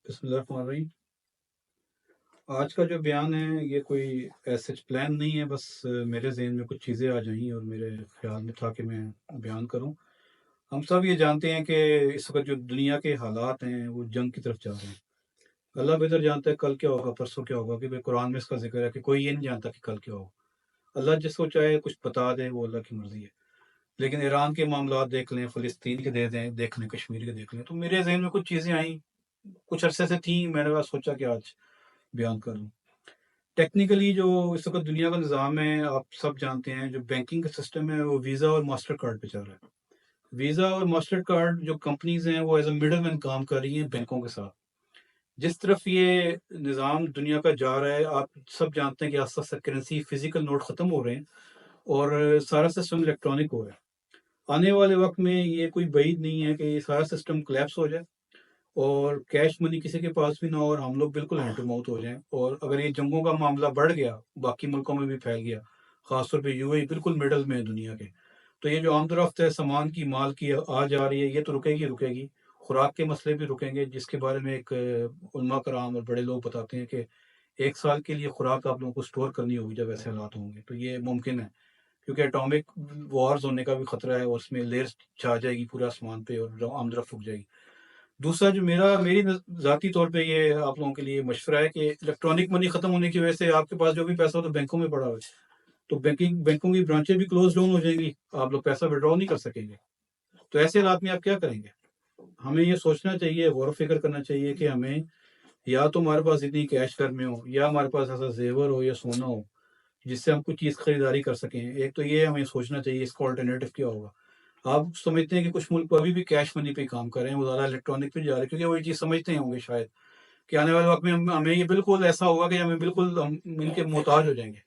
بسم اللہ الرحمن الرحیم۔ آج کا جو بیان ہے یہ کوئی ایسے پلان نہیں ہے، بس میرے ذہن میں کچھ چیزیں آ جائیں اور میرے خیال میں تھا کہ میں بیان کروں۔ ہم سب یہ جانتے ہیں کہ اس وقت جو دنیا کے حالات ہیں وہ جنگ کی طرف جا رہے ہیں۔ اللہ بہتر جانتا ہے کل کیا ہوگا، پرسوں کیا ہوگا، کہ قرآن میں اس کا ذکر ہے کہ کوئی یہ نہیں جانتا کہ کل کیا ہوگا۔ اللہ جس کو چاہے کچھ بتا دے، وہ اللہ کی مرضی ہے۔ لیکن ایران کے معاملات دیکھ لیں، فلسطین کے دے دیں دیکھ لیں، کشمیر کے دیکھ لیں، تو میرے ذہن میں کچھ چیزیں آئیں، کچھ عرصے سے تھیں، میں نے سوچا کہ آج بیان کروں۔ ٹیکنیکلی جو اس وقت دنیا کا نظام ہے، آپ سب جانتے ہیں، جو بینکنگ کا سسٹم ہے وہ ویزا اور ماسٹر کارڈ پہ چل رہا ہے۔ ویزا اور ماسٹر کارڈ جو کمپنیز ہیں وہ ایز اے مڈل مین کام کر رہی ہیں بینکوں کے ساتھ۔ جس طرف یہ نظام دنیا کا جا رہا ہے، آپ سب جانتے ہیں کہ آستے آستے کرنسی فزیکل نوٹ ختم ہو رہے ہیں اور سارا سسٹم الیکٹرانک ہو رہا ہے۔ آنے والے وقت میں یہ کوئی بعید نہیں ہے کہ یہ سارا سسٹم کولیپس ہو جائے اور کیش منی کسی کے پاس بھی نہ ہو اور ہم لوگ بالکل ہینڈ ٹو ماؤتھ ہو جائیں۔ اور اگر یہ جنگوں کا معاملہ بڑھ گیا، باقی ملکوں میں بھی پھیل گیا، خاص طور پہ یو اے بالکل مڈل میں ہے دنیا کے، تو یہ جو آمد و رفت ہے سامان کی، مال کی آ جا رہی ہے، یہ تو رکے گی۔ خوراک کے مسئلے بھی رکیں گے، جس کے بارے میں ایک علماء کرام اور بڑے لوگ بتاتے ہیں کہ 1 سال کے لیے خوراک آپ لوگوں کو سٹور کرنی ہوگی جب ایسے حالات ہوں گے، تو یہ ممکن ہے کیونکہ اٹامک وارز ہونے کا بھی خطرہ ہے اور اس میں لیئرز چھا جائے گی پورے آسمان پہ اور آمد و رفت رک جائے گی۔ دوسرا جو میری ذاتی طور پہ یہ آپ لوگوں کے لیے مشورہ ہے کہ الیکٹرانک منی ختم ہونے کی وجہ سے آپ کے پاس جو بھی پیسہ ہو تو بینکوں میں پڑا ہو، تو بینکوں کی برانچیں بھی کلوز ڈاؤن ہو جائیں گی، آپ لوگ پیسہ وڈرا نہیں کر سکیں گے۔ تو ایسے حالات میں آپ کیا کریں گے؟ ہمیں یہ سوچنا چاہیے، غور و فکر کرنا چاہیے کہ ہمیں یا تو ہمارے پاس اتنی کیش گھر میں ہو، یا ہمارے پاس ایسا زیور ہو یا سونا ہو جس سے ہم کچھ چیز خریداری کر سکیں۔ ایک تو یہ ہمیں سوچنا چاہیے اس کا آلٹرنیٹو کیا ہوگا۔ آپ سمجھتے ہیں کہ کچھ ملک ابھی بھی کیش منی پہ کام کر رہے ہیں، وہ زیادہ الیکٹرانک پہ جا رہے ہیں کیونکہ وہ یہ چیز سمجھتے ہوں گے شاید کہ آنے والے وقت میں ہمیں یہ بالکل ایسا ہوگا کہ ہمیں بالکل ہم ان کے محتاج ہو جائیں گے۔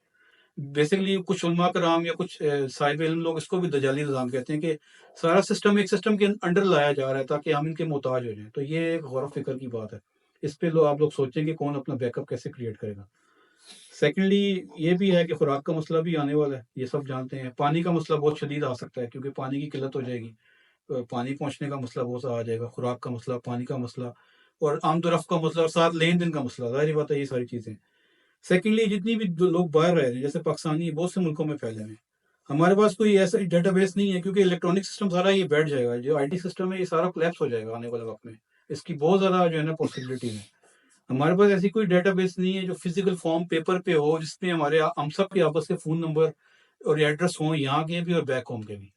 بیسیکلی کچھ علماء کرام یا کچھ صاحب علم لوگ اس کو بھی دجالی نظام کہتے ہیں کہ سارا سسٹم ایک سسٹم کے انڈر لایا جا رہا ہے تاکہ ہم ان کے محتاج ہو جائیں۔ تو یہ ایک غور و فکر کی بات ہے، اس پہ آپ لوگ سوچیں کہ کون اپنا بیک اپ کیسے کریٹ کرے گا۔ سیکنڈلی یہ بھی ہے کہ خوراک کا مسئلہ بھی آنے والا ہے، یہ سب جانتے ہیں۔ پانی کا مسئلہ بہت شدید آ سکتا ہے کیونکہ پانی کی قلت ہو جائے گی، پانی پہنچنے کا مسئلہ بہت سا آ جائے گا، خوراک کا مسئلہ، پانی کا مسئلہ اور آمد و رفت کا مسئلہ اور ساتھ لین دین کا مسئلہ، ظاہر بات ہے یہ ساری چیزیں۔ سیکنڈلی جتنی بھی لوگ باہر رہ رہے ہیں جیسے پاکستانی بہت سے ملکوں میں پھیلے ہوئے ہیں، ہمارے پاس کوئی ایسا ڈیٹا بیس نہیں ہے کیونکہ الیکٹرانک سسٹم سارا یہ بیٹھ جائے گا، جو آئی ٹی سسٹم ہے یہ سارا کولیپس ہو جائے گا آنے والے وقت میں۔ اس کی بہت زیادہ جو ہے نا پاسبلٹی ہے۔ ہمارے پاس ایسی کوئی ڈیٹا بیس نہیں ہے جو فزیکل فارم پیپر پہ ہو جس میں ہم سب کے آپس کے فون نمبر اور ایڈریس ہوں، یہاں کے بھی اور بیک ہوم کے بھی۔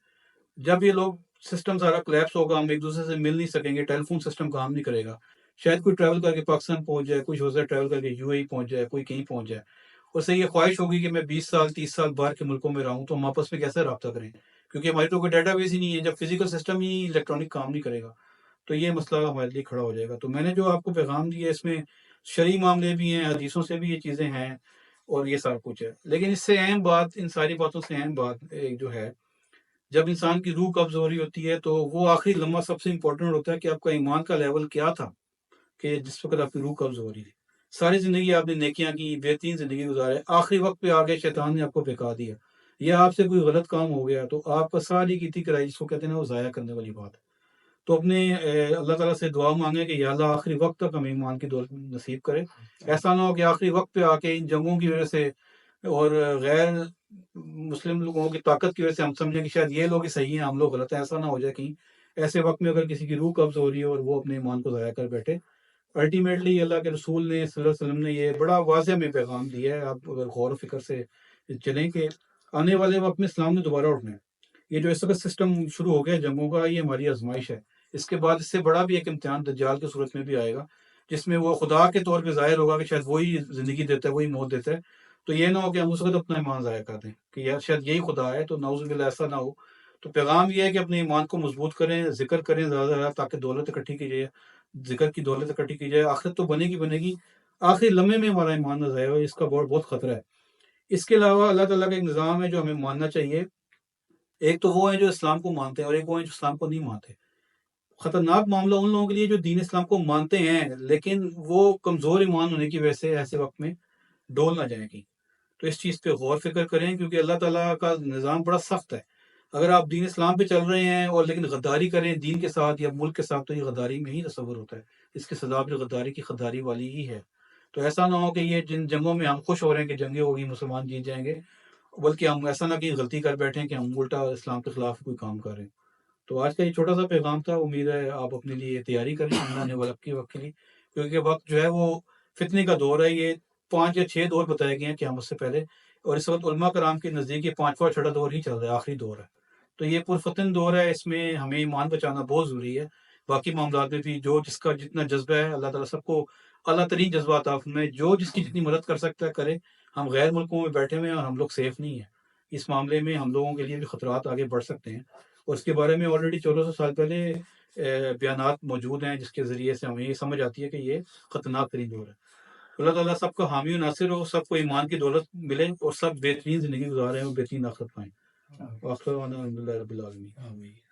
جب یہ لوگ سسٹم سارا کولیپس ہوگا، ہم ایک دوسرے سے مل نہیں سکیں گے، ٹیلی فون سسٹم کام نہیں کرے گا، شاید کوئی ٹریول کر کے پاکستان پہنچ جائے، کچھ ہو سکتا ہے ٹریول کر کے یو اے پہنچ جائے، کوئی کہیں پہنچ جائے، اس سے یہ خواہش ہوگی کہ میں 20 سال 30 سال باہر کے ملکوں میں رہوں، تو ہم آپس میں کیسے رابطہ کریں کیونکہ ہماری تو کوئی ڈیٹا بیس ہی نہیں ہے جب فزیکل سسٹم ہی الیکٹرانک کام نہیں کرے گا، تو یہ مسئلہ ہمارے لیے کھڑا ہو جائے گا۔ تو میں نے جو آپ کو پیغام دیا اس میں شرعی معاملے بھی ہیں، حدیثوں سے بھی یہ چیزیں ہیں اور یہ سب کچھ ہے، لیکن اس سے اہم بات، ان ساری باتوں سے اہم بات ایک جو ہے، جب انسان کی روح قبض ہو رہی ہوتی ہے تو وہ آخری لمحہ سب سے امپورٹنٹ ہوتا ہے کہ آپ کا ایمان کا لیول کیا تھا کہ جس وقت آپ کی روح قبض ہو رہی تھی۔ ساری زندگی آپ نے نیکیاں کی، بہترین زندگی گزارے، آخری وقت پہ آگے شیطان نے آپ کو بہکا دیا یا آپ سے کوئی غلط کام ہو گیا تو آپ کا ساری کیتی کرائی جس کو کہتے ہیں نا وہ ضائع کرنے والی بات ہے۔ تو اپنے اللہ تعالیٰ سے دعا مانگے کہ یا اللہ آخری وقت تک ہمیں ایمان کی دولت نصیب کرے، ایسا نہ ہو کہ آخری وقت پہ آ کے ان جنگوں کی وجہ سے اور غیر مسلم لوگوں کی طاقت کی وجہ سے ہم سمجھیں کہ شاید یہ لوگ ہی صحیح ہیں، ہم لوگ غلط ہیں۔ ایسا نہ ہو جائے کہیں ایسے وقت میں اگر کسی کی روح قبض ہو رہی ہے اور وہ اپنے ایمان کو ضائع کر بیٹھے۔ الٹیمیٹلی اللہ کے رسول نے صلی اللہ علیہ وسلم نے یہ بڑا واضح میں پیغام دیا ہے، آپ اگر غور و فکر سے چلیں کہ آنے والے وقت میں اسلام نے دوبارہ اٹھنا ہے۔ یہ جو اس وقت سسٹم شروع ہو گیا جنگوں کا، یہ ہماری آزمائش ہے۔ اس کے بعد اس سے بڑا بھی ایک امتحان دجال کی صورت میں بھی آئے گا جس میں وہ خدا کے طور پہ ظاہر ہوگا کہ شاید وہی زندگی دیتا ہے، وہی موت دیتا ہے۔ تو یہ نہ ہو کہ ہم اس وقت اپنا ایمان ضائع کر دیں کہ یار شاید یہی خدا ہے، تو نعوذ باللہ ایسا نہ ہو۔ تو پیغام یہ ہے کہ اپنے ایمان کو مضبوط کریں، ذکر کریں زیادہ سے زیادہ تاکہ دولت اکٹھی کی جائے، ذکر کی دولت اکٹھی کی جائے، آخرت تو بنے گی، آخری لمحے میں ہمارا ایمان نہ ضائع ہو، اس کا بہت بہت خطرہ ہے۔ اس کے علاوہ اللہ تعالیٰ کا ایک نظام ہے جو ہمیں ماننا چاہیے۔ ایک تو وہ ہیں جو اسلام کو مانتے ہیں اور ایک وہ ہیں جو اسلام کو نہیں مانتے۔ خطرناک معاملہ ان لوگوں کے لیے جو دین اسلام کو مانتے ہیں لیکن وہ کمزور ایمان ہونے کی وجہ سے ایسے وقت میں ڈول نہ جائیں گی۔ تو اس چیز پہ غور فکر کریں کیونکہ اللہ تعالیٰ کا نظام بڑا سخت ہے۔ اگر آپ دین اسلام پہ چل رہے ہیں اور لیکن غداری کریں دین کے ساتھ یا ملک کے ساتھ، تو یہ غداری میں ہی تصور ہوتا ہے، اس کی سزا بھی غداری کی غداری والی ہی ہے۔ تو ایسا نہ ہو کہ یہ جن جنگوں میں ہم خوش ہو رہے ہیں کہ جنگیں ہوگی مسلمان جیت جائیں گے، بلکہ ہم ایسا نہ کہ غلطی کر بیٹھیں کہ ہم الٹا اسلام کے خلاف کوئی کام کر رہے ہیں۔ تو آج کا یہ چھوٹا سا پیغام تھا، امید ہے آپ اپنے لیے تیاری کریں آنے والے وقت کے لیے، کیونکہ وقت جو ہے وہ فتنے کا دور ہے۔ یہ 5 یا 6 دور بتائے گئے ہیں قیامت سے پہلے، اور اس وقت علماء کرام کے نزدیک یہ 5واں چھٹا دور ہی چل رہا ہے، آخری دور ہے۔ تو یہ پرفتن دور ہے، اس میں ہمیں ایمان بچانا بہت ضروری ہے۔ باقی معاملات میں بھی جو جس کا جتنا جذبہ ہے، اللہ تعالیٰ سب کو اعلیٰ ترین جذبہ عطا فرمائے، جو جس کی جتنی مدد کر سکتا ہے کرے۔ ہم غیر ملکوں میں بیٹھے ہوئے ہیں اور ہم لوگ سیف نہیں ہیں، اس معاملے میں ہم لوگوں کے لیے بھی خطرات آگے بڑھ سکتے ہیں، اور اس کے بارے میں آلریڈی 1400 سال پہلے بیانات موجود ہیں، جس کے ذریعے سے ہمیں یہ سمجھ آتی ہے کہ یہ خطرناک ترین دور ہے۔ اللہ تعالیٰ سب کو حامی و ناصر ہو، سب کو ایمان کی دولت ملے، اور سب بہترین زندگی گزاریں اور بہترین آخرت پائیں۔ وآخر دعوانا الحمد للہ رب العالمین۔ آمین۔